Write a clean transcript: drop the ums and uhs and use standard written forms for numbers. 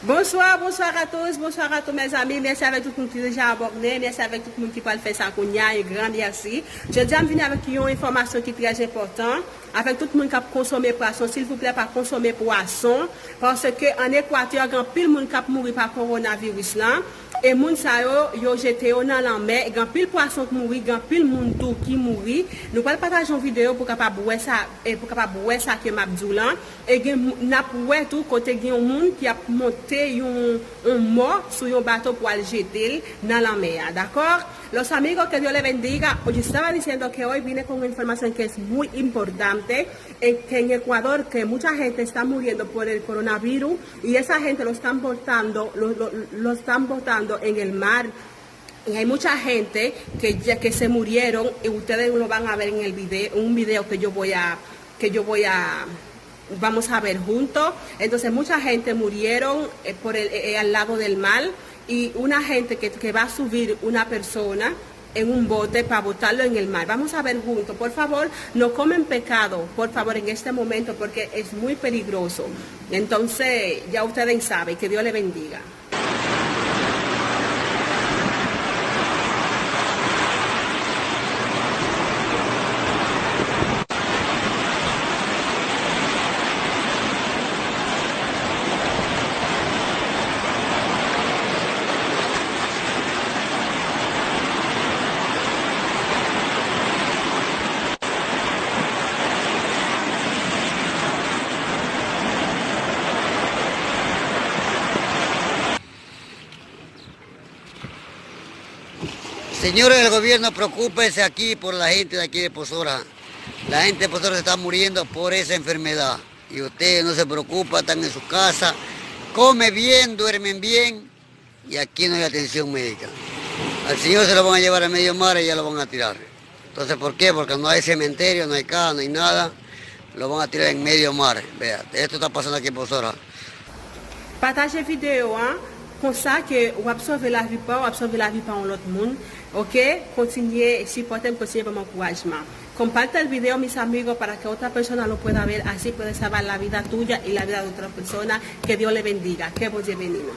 Bonsoir, bonsoir à tous mes amis. Merci avec tout le monde qui est déjà abonné. Merci avec tout le monde qui peut le faire ça. Et grand merci. Je dis à venir avec une information qui est très importante. Avec tout le monde qui a consommé poisson, s'il vous plaît, pas consommer poisson. Parce qu'en Équateur, il y a pile de monde qui a mouru par coronavirus là. Et les gens ont jeté dans la mer. Il y a pile de poissons qui mourent, il y a pile de monde qui mourent. Nous allons partager une vidéo pour capable voir ça et pour capable voir ça que m'a dit là. Et n'a pas tout côté il y a un monde qui a monté un mort sur un bateau pour le jeter dans la mer. D'accord? Los amigos, que Dios les bendiga. Hoy estaba diciendo que hoy vine con una información que es muy importante, que en Ecuador que mucha gente está muriendo por el coronavirus y esa gente lo están botando en el mar. Y hay mucha gente que se murieron y ustedes lo van a ver en el video, un video que yo voy a vamos a ver juntos. Entonces mucha gente murieron al lado del mar y una gente que va a subir una persona en un bote para botarlo en el mar. Vamos a ver juntos. Por favor, no comen pecado, por favor, en este momento porque es muy peligroso. Entonces ya ustedes saben, que Dios les bendiga. Señores del gobierno, preocúpense aquí por la gente de aquí de Pozora. La gente de Pozora se está muriendo por esa enfermedad. Y ustedes no se preocupan, están en su casa, comen bien, duermen bien y aquí no hay atención médica. Al señor se lo van a llevar a medio mar y ya lo van a tirar. Entonces, ¿por qué? Porque no hay cementerio, no hay casa, no hay nada. Lo van a tirar en medio mar. Vea, esto está pasando aquí en Pozora. Partage vidéo, hein? Comme ça que vous absorbez la vie par l'autre monde. Ok? Continuez, supportez, continuez por mi encouragement. Comparte el video, mis amigos, para que otra persona lo pueda ver. Así puede salvar la vida tuya y la vida de otra persona. Que Dios le bendiga. Que vos bendiga.